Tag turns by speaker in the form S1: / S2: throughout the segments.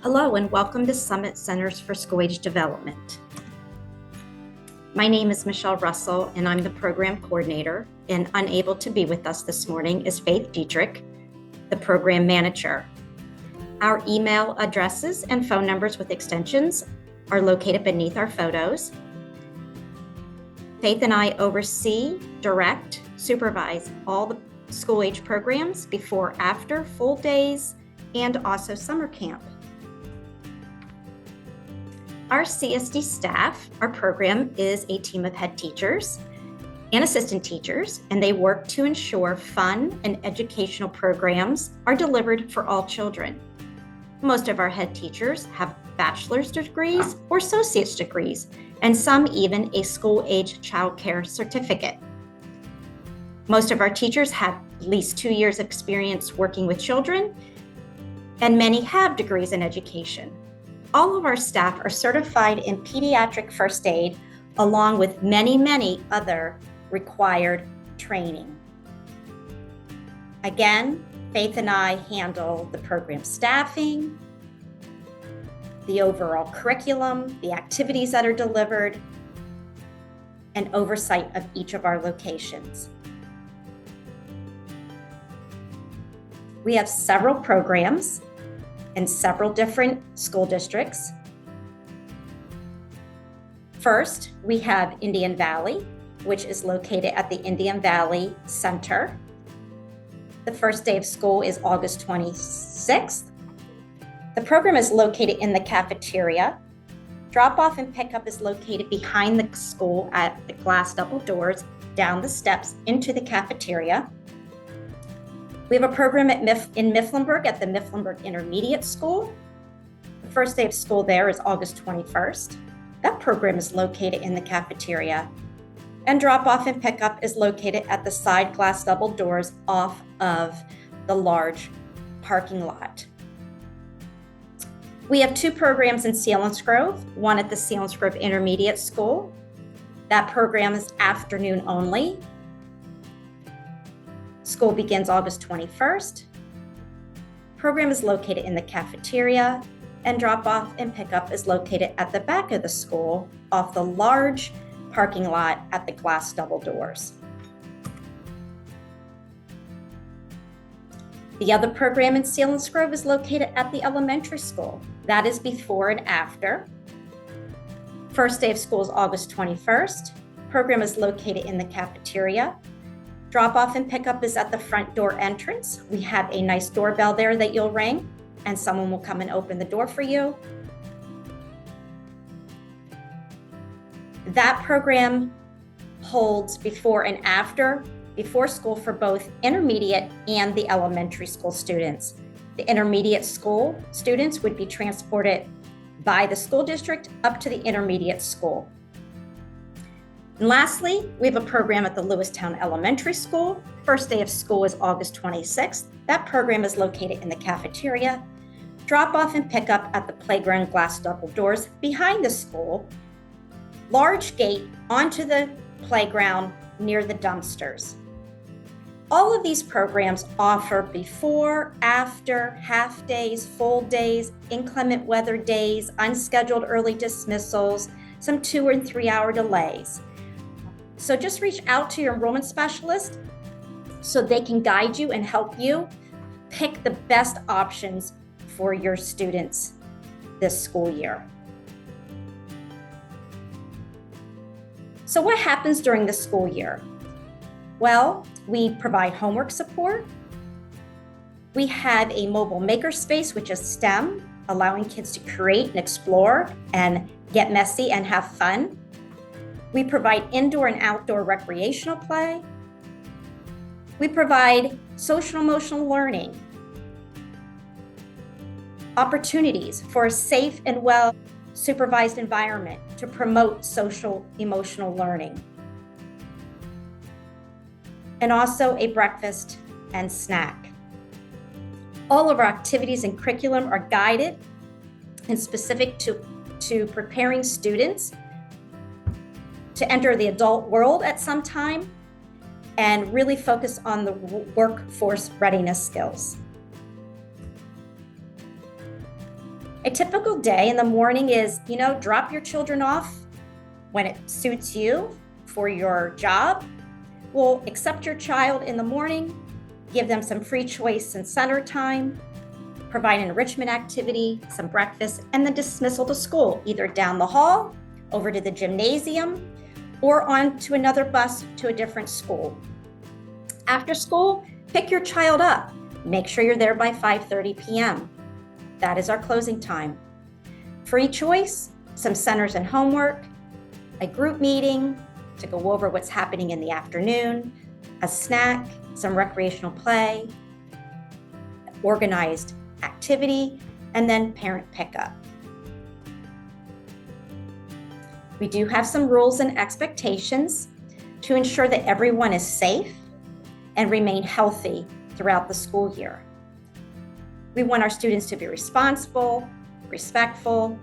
S1: Hello and welcome to Summit Centers for School Age Development. My name is Michelle Russell and I'm the program coordinator, and unable to be with us this morning is Faith Dietrich, the program manager. Our email addresses and phone numbers with extensions are located beneath our photos. Faith and I oversee, direct, supervise all the school age programs before, after, full days, and also summer camp. Our CSD staff, our program is a team of head teachers and assistant teachers, and they work to ensure fun and educational programs are delivered for all children. Most of our head teachers have bachelor's degrees or associate's degrees, and some even a school-age child care certificate. Most of our teachers have at least 2 years experience working with children, and many have degrees in education. All of our staff are certified in pediatric first aid, along with many other required training. Again, Faith and I handle the program staffing, the overall curriculum, the activities that are delivered, and oversight of each of our locations. We have several programs in several different school districts. First, we have Indian Valley, which is located at the Indian Valley Center. The first day of school is August 26th. The program is located in the cafeteria. Drop-off and pickup is located behind the school at the glass double doors, down the steps into the cafeteria. We have a program in Mifflinburg at the Mifflinburg Intermediate School. The first day of school there is August 21st. That program is located in the cafeteria. And drop-off and pickup is located at the side glass double doors off of the large parking lot. We have 2 programs in Selinsgrove, one at the Selinsgrove Intermediate School. That program is afternoon only. School begins August 21st. Program is located in the cafeteria, and drop-off and pickup is located at the back of the school off the large parking lot at the glass double doors. The other program in Selinsgrove is located at the elementary school. That is before and after. First day of school is August 21st. Program is located in the cafeteria. Drop-off and pickup is at the front door entrance. We have a nice doorbell there that you'll ring, and someone will come and open the door for you. That program holds before and after, before school for both intermediate and the elementary school students. The intermediate school students would be transported by the school district up to the intermediate school. And lastly, we have a program at the Lewistown Elementary School. First day of school is August 26th. That program is located in the cafeteria. Drop-off and pickup at the playground glass double doors behind the school. Large gate onto the playground near the dumpsters. All of these programs offer before, after, half days, full days, inclement weather days, unscheduled early dismissals, some 2 and 3 hour delays. So just reach out to your enrollment specialist so they can guide you and help you pick the best options for your students this school year. So what happens during the school year? Well, we provide homework support. We have a mobile makerspace, which is STEM, allowing kids to create and explore and get messy and have fun. We provide indoor and outdoor recreational play. We provide social emotional learning, opportunities for a safe and well supervised environment to promote social emotional learning, and also a breakfast and snack. All of our activities and curriculum are guided and specific to preparing students to enter the adult world at some time and really focus on the workforce readiness skills. A typical day in the morning is, drop your children off when it suits you for your job. We'll accept your child in the morning, give them some free choice and center time, provide an enrichment activity, some breakfast, and then dismissal to school, either down the hall, over to the gymnasium, or on to another bus to a different school. After school, pick your child up. Make sure you're there by 5:30 p.m. That is our closing time. Free choice, some centers and homework, a group meeting to go over what's happening in the afternoon, a snack, some recreational play, organized activity, and then parent pickup. We do have some rules and expectations to ensure that everyone is safe and remain healthy throughout the school year. We want our students to be responsible, respectful,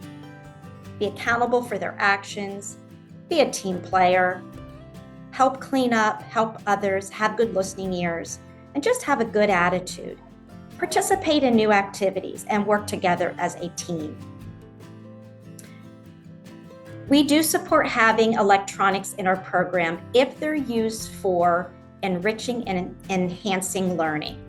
S1: be accountable for their actions, be a team player, help clean up, help others, have good listening ears, and just have a good attitude. Participate in new activities and work together as a team. We do support having electronics in our program if they're used for enriching and enhancing learning.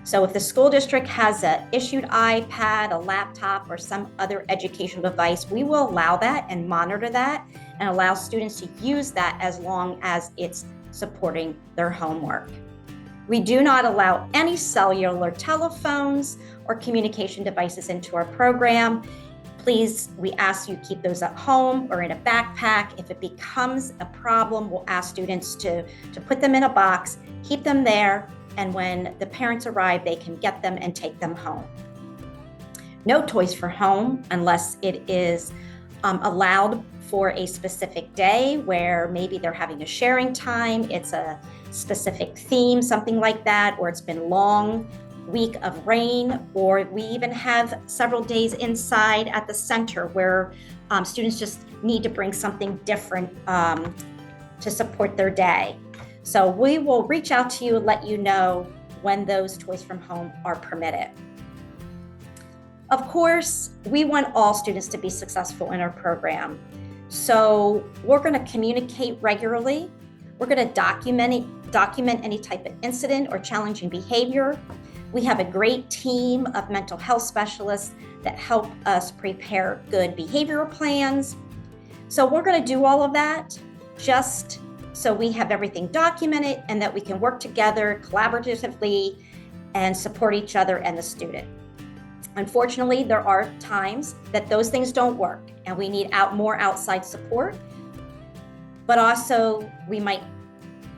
S1: So if the school district has an issued iPad, a laptop, or some other educational device, we will allow that and monitor that and allow students to use that as long as it's supporting their homework. We do not allow any cellular telephones or communication devices into our program. Please, we ask you keep those at home or in a backpack. If it becomes a problem, we'll ask students to put them in a box, keep them there, and when the parents arrive, they can get them and take them home. No toys for home unless it is allowed for a specific day where maybe they're having a sharing time, it's a specific theme, something like that, or it's been long week of rain, or we even have several days inside at the center where students just need to bring something different to support their day. So we will reach out to you and let you know when those toys from home are permitted. Of course, we want all students to be successful in our program. So we're going to communicate regularly. We're going to document any type of incident or challenging behavior. We have a great team of mental health specialists that help us prepare good behavioral plans. So we're going to do all of that just so we have everything documented and that we can work together collaboratively and support each other and the student. Unfortunately, there are times that those things don't work and we need more outside support, but also we might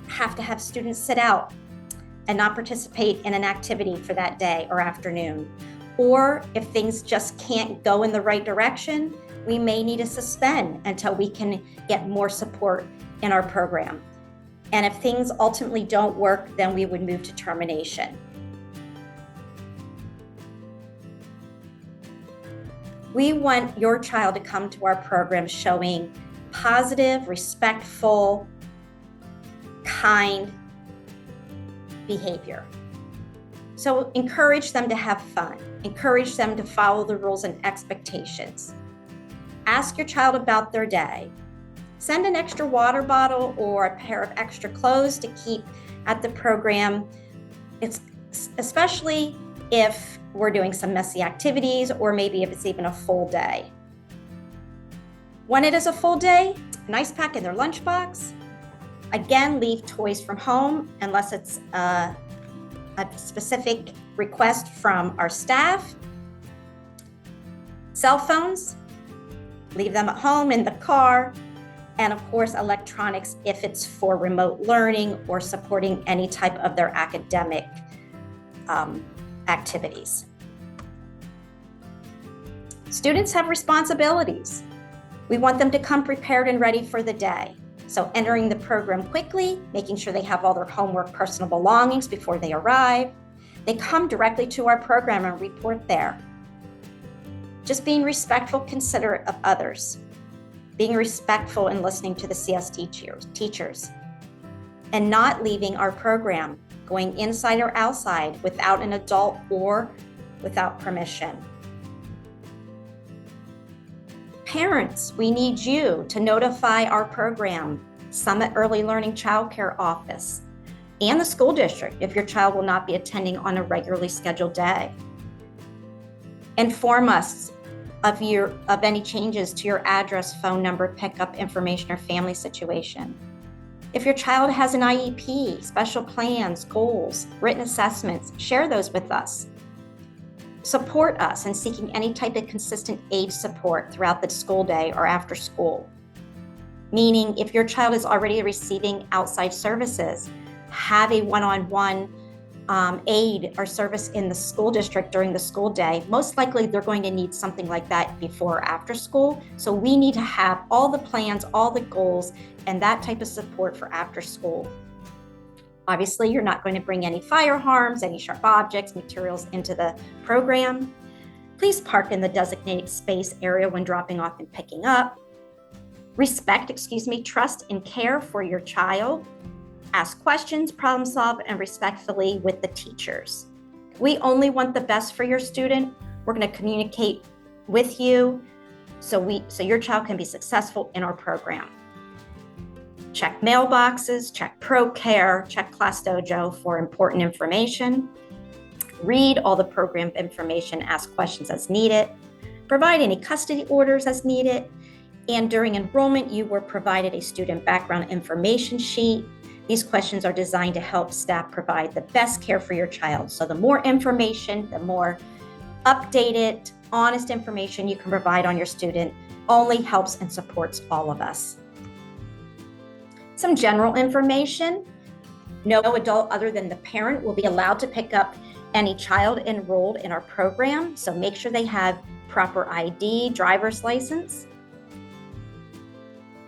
S1: have to have students sit out and not participate in an activity for that day or afternoon. Or if things just can't go in the right direction, we may need to suspend until we can get more support in our program. And if things ultimately don't work, then we would move to termination. We want your child to come to our program showing positive, respectful, kind behavior. So encourage them to have fun. Encourage them to follow the rules and expectations. Ask your child about their day. Send an extra water bottle or a pair of extra clothes to keep at the program. It's especially if we're doing some messy activities or maybe if it's even a full day. When it is a full day, an ice pack in their lunchbox. Again, leave toys from home unless it's a specific request from our staff. Cell phones, leave them at home in the car. And of course, electronics if it's for remote learning or supporting any type of their academic activities. Students have responsibilities. We want them to come prepared and ready for the day. So entering the program quickly, making sure they have all their homework, personal belongings before they arrive. They come directly to our program and report there. Just being respectful, considerate of others. Being respectful and listening to the CS teachers. And not leaving our program, going inside or outside without an adult or without permission. Parents, we need you to notify our program, Summit Early Learning Child Care Office, and the school district if your child will not be attending on a regularly scheduled day. Inform us of any changes to your address, phone number, pickup information, or family situation. If your child has an IEP, special plans, goals, written assessments, share those with us. Support us in seeking any type of consistent aid support throughout the school day or after school. Meaning, if your child is already receiving outside services, have a one-on-one aid or service in the school district during the school day. Most likely they're going to need something like that before or after school. So we need to have all the plans, all the goals, and that type of support for after school. Obviously, you're not going to bring any fire harms, any sharp objects, materials into the program. Please park in the designated space area when dropping off and picking up. Trust and care for your child. Ask questions, problem solve, and respectfully with the teachers. We only want the best for your student. We're going to communicate with you so your child can be successful in our program. Check mailboxes, check ProCare, check Class Dojo for important information. Read all the program information, ask questions as needed. Provide any custody orders as needed. And during enrollment, you were provided a student background information sheet. These questions are designed to help staff provide the best care for your child. So the more information, the more updated, honest information you can provide on your student only helps and supports all of us. Some general information. No adult other than the parent will be allowed to pick up any child enrolled in our program. So make sure they have proper ID, driver's license.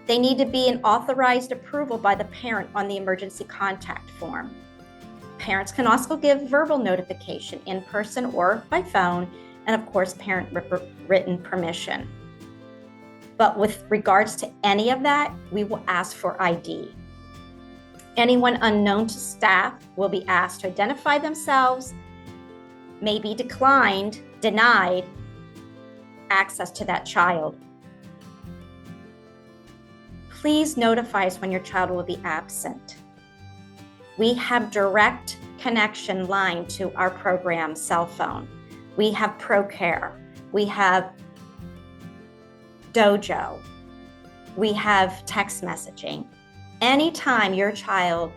S1: They need to be an authorized approval by the parent on the emergency contact form. Parents can also give verbal notification in person or by phone, and of course, parent written permission. But with regards to any of that, we will ask for ID. Anyone unknown to staff will be asked to identify themselves, may be denied access to that child. Please notify us when your child will be absent. We have direct connection line to our program cell phone. We have ProCare. We have Dojo. We have text messaging. Anytime your child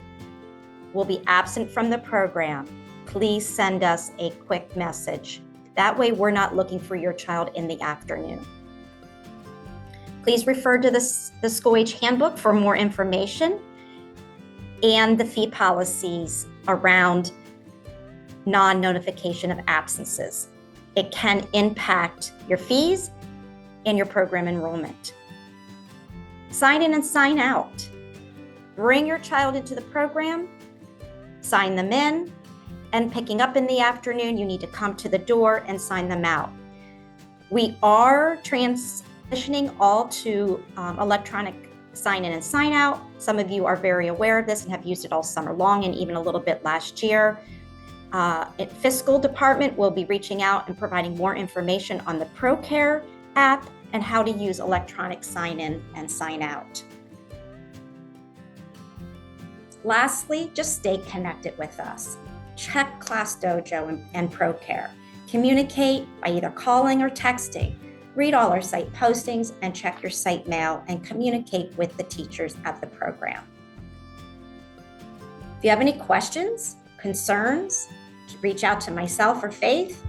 S1: will be absent from the program, please send us a quick message. That way we're not looking for your child in the afternoon. Please refer to the School Age Handbook for more information and the fee policies around non-notification of absences. It can impact your fees and your program enrollment. Sign in and sign out. Bring your child into the program, sign them in, and picking up in the afternoon, you need to come to the door and sign them out. We are transitioning all to electronic sign in and sign out. Some of you are very aware of this and have used it all summer long and even a little bit last year. Fiscal department will be reaching out and providing more information on the ProCare app and how to use electronic sign in and sign out. Lastly, just stay connected with us. Check Class Dojo and ProCare. Communicate by either calling or texting. Read all our site postings and check your site mail and communicate with the teachers at the program. If you have any questions, concerns, reach out to myself or Faith.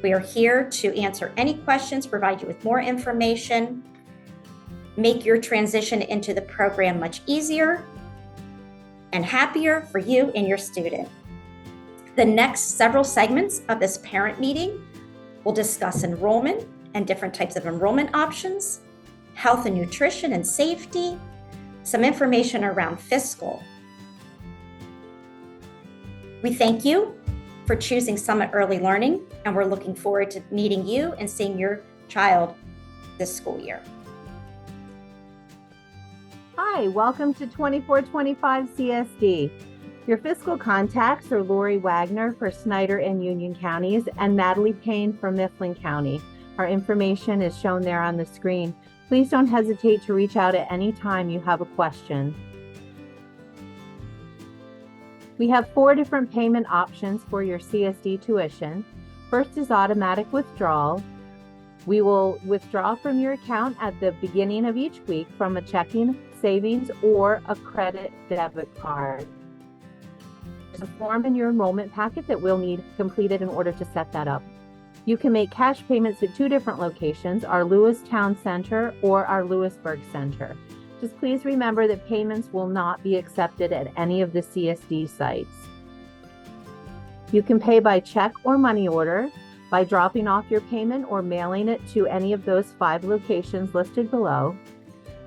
S1: We are here to answer any questions, provide you with more information, make your transition into the program much easier and happier for you and your student. The next several segments of this parent meeting will discuss enrollment and different types of enrollment options, health and nutrition and safety, some information around fiscal. We thank you for choosing Summit Early Learning, and we're looking forward to meeting you and seeing your child this school year.
S2: Hi, welcome to 2425 CSD. Your fiscal contacts are Lori Wagner for Snyder and Union counties and Natalie Payne for Mifflin County. Our information is shown there on the screen. Please don't hesitate to reach out at any time you have a question. We have 4 different payment options for your CSD tuition. First is automatic withdrawal. We will withdraw from your account at the beginning of each week from a checking, savings, or a credit debit card. There's a form in your enrollment packet that we'll need completed in order to set that up. You can make cash payments at 2 different locations, our Lewis Town Center or our Lewisburg Center. Just please remember that payments will not be accepted at any of the CSD sites. You can pay by check or money order, by dropping off your payment or mailing it to any of those 5 locations listed below.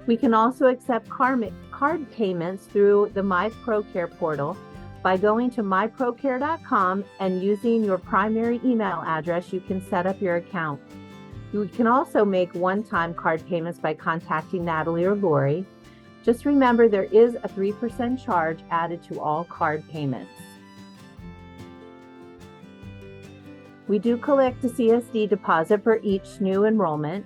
S2: We can also accept card payments through the MyProCare portal. By going to myprocare.com and using your primary email address, you can set up your account. You can also make one-time card payments by contacting Natalie or Lori. Just remember there is a 3% charge added to all card payments. We do collect a CSD deposit for each new enrollment.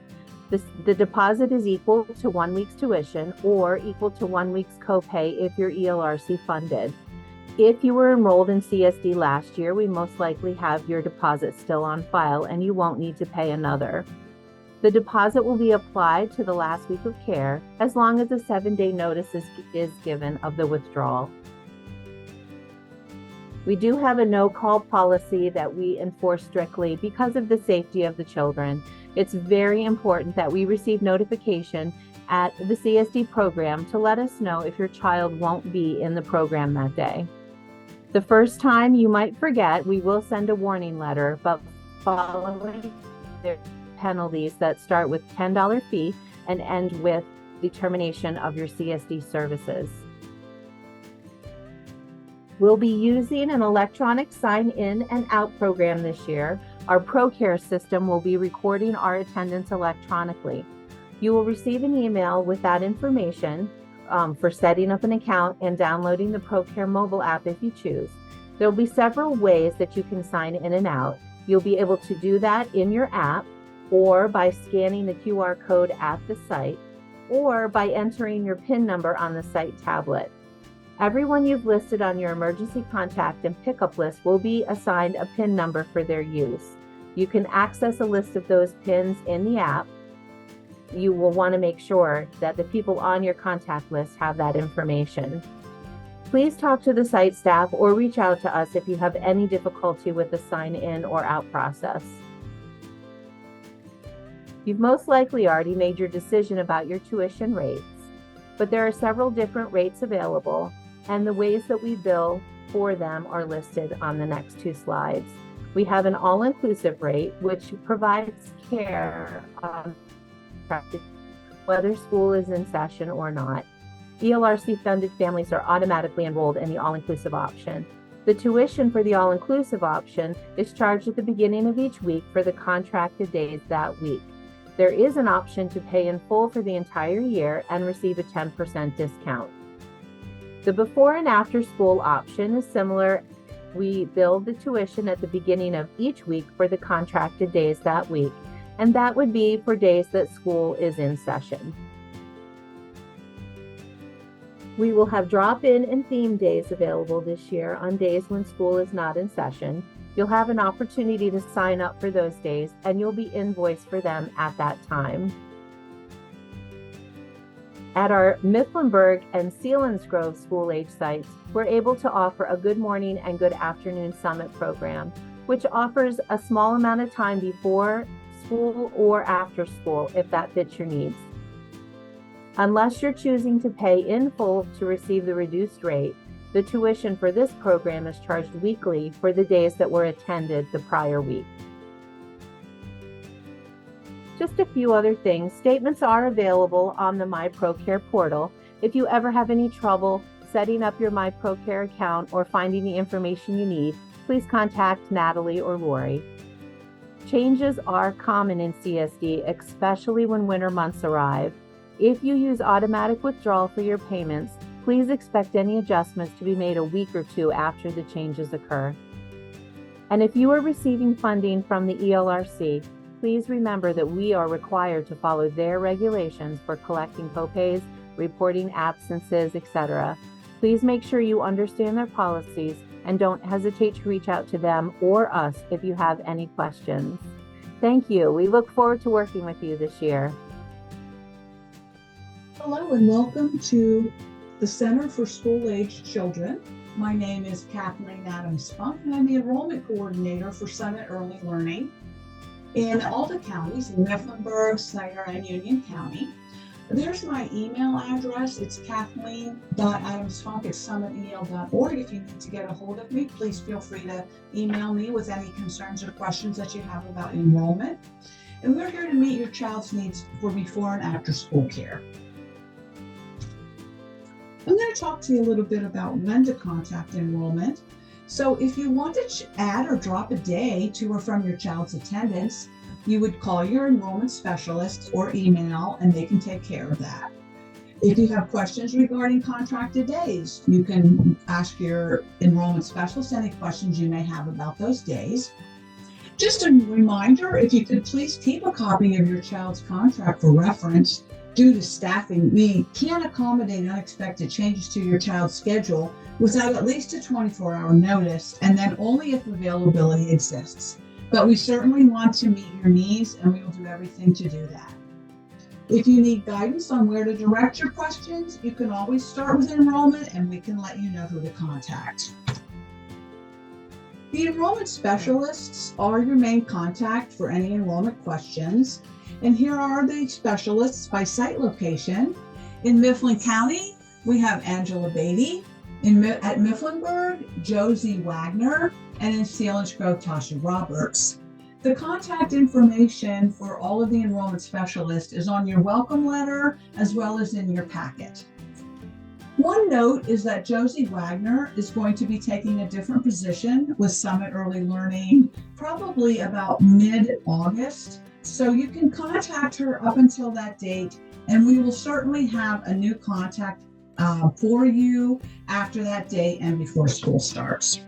S2: The deposit is equal to 1 week's tuition or equal to 1 week's copay if you're ELRC funded. If you were enrolled in CSD last year, we most likely have your deposit still on file and you won't need to pay another. The deposit will be applied to the last week of care as long as a 7-day notice is given of the withdrawal. We do have a no-call policy that we enforce strictly because of the safety of the children. It's very important that we receive notification at the CSD program to let us know if your child won't be in the program that day. The first time you might forget, we will send a warning letter, but following there are penalties that start with $10 fee and end with the termination of your CSD services. We'll be using an electronic sign-in and out program this year. Our ProCare system will be recording our attendance electronically. You will receive an email with that information for setting up an account and downloading the ProCare mobile app if you choose. There will be several ways that you can sign in and out. You'll be able to do that in your app or by scanning the QR code at the site or by entering your PIN number on the site tablet. Everyone you've listed on your emergency contact and pickup list will be assigned a PIN number for their use. You can access a list of those PINs in the app. You will want to make sure that the people on your contact list have that information. Please talk to the site staff or reach out to us if you have any difficulty with the sign-in or out process. You've most likely already made your decision about your tuition rates, but there are several different rates available, and the ways that we bill for them are listed on the next 2 slides. We have an all-inclusive rate, which provides care whether school is in session or not. ELRC-funded families are automatically enrolled in the all-inclusive option. The tuition for the all-inclusive option is charged at the beginning of each week for the contracted days that week. There is an option to pay in full for the entire year and receive a 10% discount. The before and after school option is similar. We bill the tuition at the beginning of each week for the contracted days that week, and that would be for days that school is in session. We will have drop-in and theme days available this year on days when school is not in session. You'll have an opportunity to sign up for those days, and you'll be invoiced for them at that time. At our Mifflinburg and Selinsgrove school-age sites, we're able to offer a Good Morning and Good Afternoon Summit program, which offers a small amount of time before school or after school if that fits your needs. Unless you're choosing to pay in full to receive the reduced rate, the tuition for this program is charged weekly for the days that were attended the prior week. Just a few other things. Statements are available on the MyProCare portal. If you ever have any trouble setting up your MyProCare account or finding the information you need, please contact Natalie or Lori. Changes are common in CSD, especially when winter months arrive. If you use automatic withdrawal for your payments, please expect any adjustments to be made a week or 2 after the changes occur. And if you are receiving funding from the ELRC, please remember that we are required to follow their regulations for collecting copays, reporting absences, etc. Please make sure you understand their policies and don't hesitate to reach out to them or us if you have any questions. Thank you. We look forward to working with you this year.
S3: Hello and welcome to the Center for School-Aged Children. My name is Kathleen Adams-Funk and I'm the Enrollment Coordinator for Summit Early Learning in all the counties, in Mifflinburg, Snyder, and Union County. There's my email address. It's kathleen.adamsfunk@summitel.org. If you need to get a hold of me, please feel free to email me with any concerns or questions that you have about enrollment. And we're here to meet your child's needs for before and after school care. I'm going to talk to you a little bit about when to contact enrollment. So if you want to add or drop a day to or from your child's attendance, you would call your enrollment specialist or email and they can take care of that. If you have questions regarding contracted days, you can ask your enrollment specialist any questions you may have about those days. Just a reminder, if you could please keep a copy of your child's contract for reference. Due to staffing, we can't accommodate unexpected changes to your child's schedule without at least a 24-hour notice, and then only if availability exists. But we certainly want to meet your needs, and we will do everything to do that. If you need guidance on where to direct your questions, you can always start with enrollment, and we can let you know who to contact. The enrollment specialists are your main contact for any enrollment questions. And here are the specialists by site location. In Mifflin County, we have Angela Beatty. At Mifflinburg, Josie Wagner. And in Selinsgrove, Tasha Roberts. The contact information for all of the enrollment specialists is on your welcome letter as well as in your packet. One note is that Josie Wagner is going to be taking a different position with Summit Early Learning probably about mid-August. So you can contact her up until that date, and we will certainly have a new contact for you after that date and before school starts.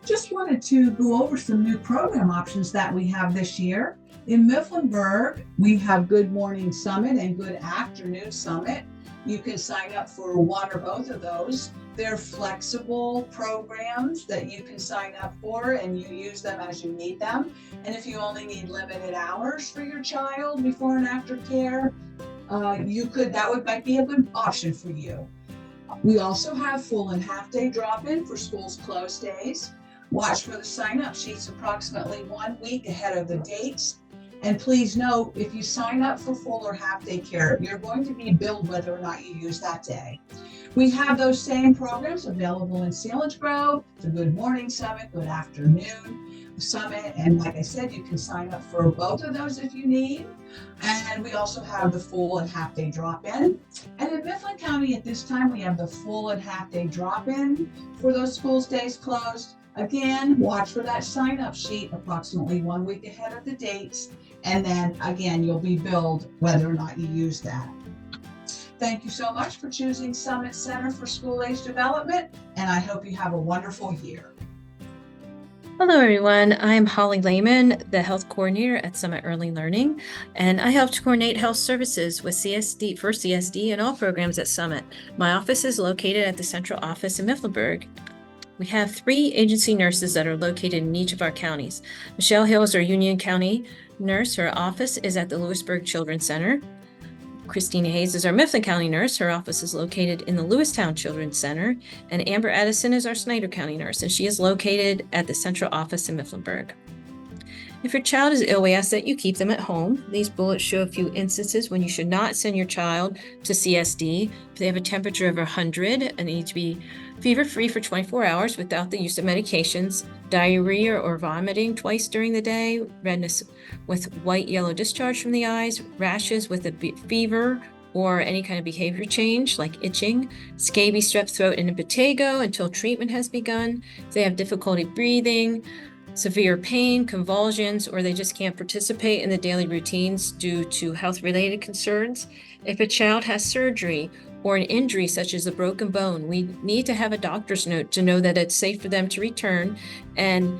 S3: Just wanted to go over some new program options that we have this year. In Mifflinburg, we have Good Morning Summit and Good Afternoon Summit. You can sign up for one or both of those. They're flexible programs that you can sign up for and you use them as you need them. And if you only need limited hours for your child before and after care, might be a good option for you. We also have full and half day drop-in for schools closed days. Watch for the sign-up sheets approximately 1 week ahead of the dates. And please note, if you sign up for full or half day care, you're going to be billed whether or not you use that day. We have those same programs available in Selinsgrove, the Good Morning Summit, Good Afternoon Summit. And like I said, you can sign up for both of those if you need. And we also have the full and half day drop-in. And in Mifflin County at this time, we have the full and half day drop-in for those schools days closed. Again, watch for that sign-up sheet approximately 1 week ahead of the dates. And then again, you'll be billed whether or not you use that. Thank you so much for choosing Summit Center for School-Age Development, and I hope you have a wonderful year.
S4: Hello, everyone. I'm Holly Lehman, the Health Coordinator at Summit Early Learning, and I help to coordinate health services with CSD and all programs at Summit. My office is located at the central office in Mifflinburg. We have 3 agency nurses that are located in each of our counties. Michelle Hill is our Union County nurse. Her office is at the Lewisburg Children's Center. Christina Hayes is our Mifflin County nurse. Her office is located in the Lewistown Children's Center. And Amber Addison is our Snyder County nurse, and she is located at the central office in Mifflinburg. If your child is ill, we ask that you keep them at home. These bullets show a few instances when you should not send your child to CSD. If they have a temperature of 100 and need to be fever-free for 24 hours without the use of medications, diarrhea or vomiting twice during the day, redness with white-yellow discharge from the eyes, rashes with a fever or any kind of behavior change like itching, scabies, strep throat, and impetigo until treatment has begun. If they have difficulty breathing, severe pain, convulsions, or they just can't participate in the daily routines due to health-related concerns. If a child has surgery or an injury such as a broken bone, we need to have a doctor's note to know that it's safe for them to return, and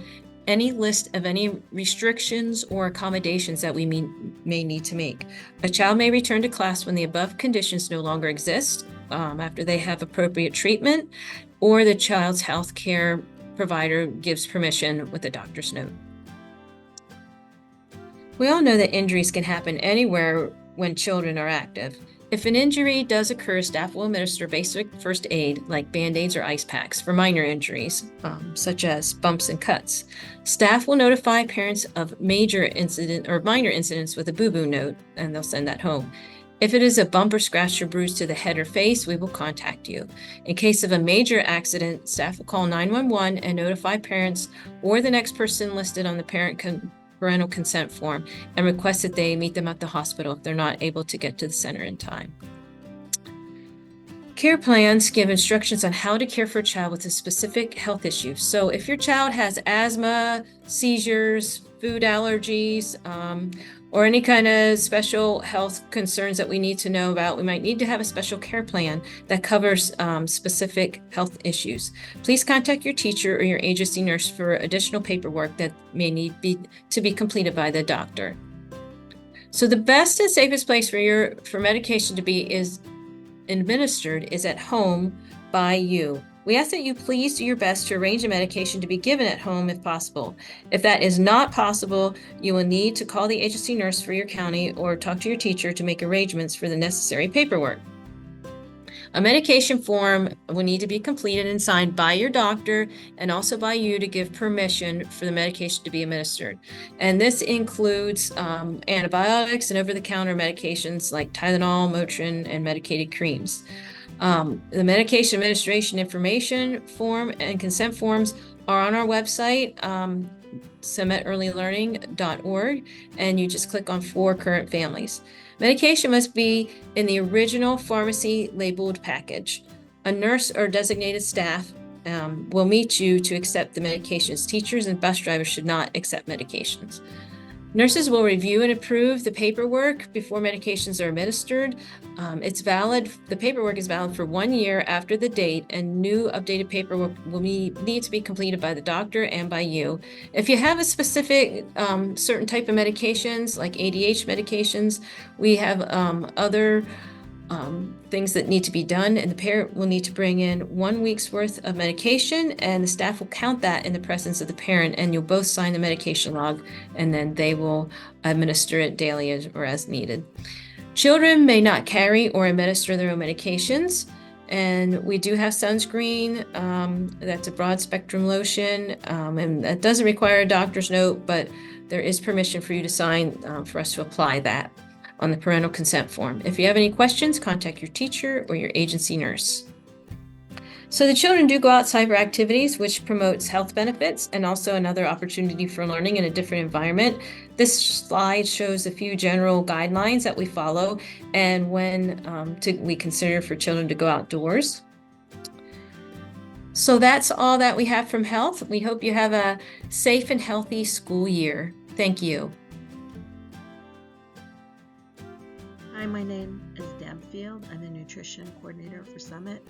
S4: any list of any restrictions or accommodations that we may need to make. A child may return to class when the above conditions no longer exist, after they have appropriate treatment, or the child's health care provider gives permission with a doctor's note. We all know that injuries can happen anywhere when children are active. If an injury does occur, staff will administer basic first aid like Band-Aids or ice packs for minor injuries, such as bumps and cuts. Staff will notify parents of major incident or minor incidents with a boo-boo note, and they'll send that home. If it is a bump or scratch or bruise to the head or face, we will contact you. In case of a major accident, staff will call 911 and notify parents or the next person listed on the parental consent form and request that they meet them at the hospital if they're not able to get to the center in time. Care plans give instructions on how to care for a child with a specific health issue. So if your child has asthma, seizures, food allergies, or any kind of special health concerns that we need to know about, we might need to have a special care plan that covers specific health issues. Please contact your teacher or your agency nurse for additional paperwork that may need to be completed by the doctor. So the best and safest place for medication to be administered is at home by you. We ask that you please do your best to arrange the medication to be given at home if possible. If that is not possible, you will need to call the agency nurse for your county or talk to your teacher to make arrangements for the necessary paperwork. A medication form will need to be completed and signed by your doctor and also by you to give permission for the medication to be administered. And this includes antibiotics and over-the-counter medications like Tylenol, Motrin, and medicated creams. The medication administration information form and consent forms are on our website, summitEarlyLearning.org, and you just click on For Current Families. Medication must be in the original pharmacy labeled package. A nurse or designated staff will meet you to accept the medications. Teachers and bus drivers should not accept medications. Nurses will review and approve the paperwork before medications are administered. The paperwork is valid for 1 year after the date, and new updated paperwork will need to be completed by the doctor and by you. If you have a specific certain type of medications, like ADH medications, we have other things that need to be done, and the parent will need to bring in 1 week's worth of medication, and the staff will count that in the presence of the parent, and you'll both sign the medication log, and then they will administer it daily or as needed. Children may not carry or administer their own medications, and we do have sunscreen. That's a broad spectrum lotion, and that doesn't require a doctor's note, but there is permission for you to sign for us to apply that on the parental consent form. If you have any questions, contact your teacher or your agency nurse. So the children do go outside for activities, which promotes health benefits and also another opportunity for learning in a different environment. This slide shows a few general guidelines that we follow and when we consider for children to go outdoors. So that's all that we have from health. We hope you have a safe and healthy school year. Thank you.
S5: Hi, my name is Deb Field. I'm the nutrition coordinator for Summit.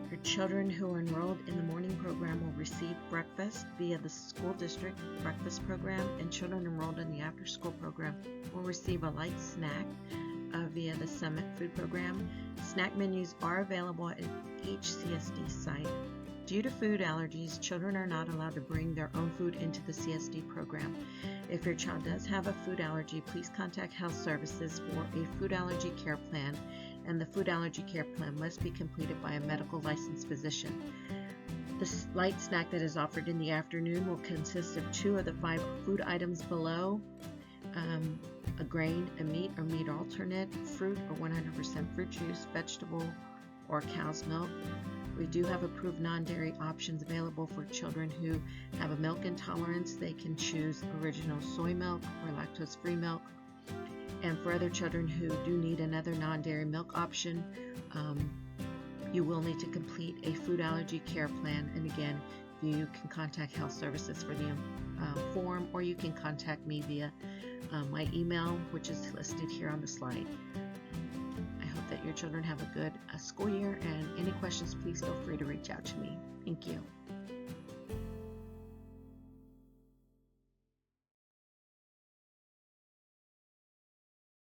S5: Your children who are enrolled in the morning program will receive breakfast via the school district breakfast program, and children enrolled in the after school program will receive a light snack via the Summit food program. Snack menus are available at each CSD site. Due to food allergies, children are not allowed to bring their own food into the CSD program. If your child does have a food allergy, please contact Health Services for a food allergy care plan, and the food allergy care plan must be completed by a medical licensed physician. The light snack that is offered in the afternoon will consist of 2 of the 5 food items below, a grain, a meat or meat alternate, fruit or 100% fruit juice, vegetable or cow's milk. We do have approved non-dairy options available for children who have a milk intolerance. They can choose original soy milk or lactose-free milk. And for other children who do need another non-dairy milk option, you will need to complete a food allergy care plan. And again, you can contact Health Services for the form, or you can contact me via my email, which is listed here on the slide. I hope that your children have a good school year, and any questions, please feel free to reach out to me. Thank you.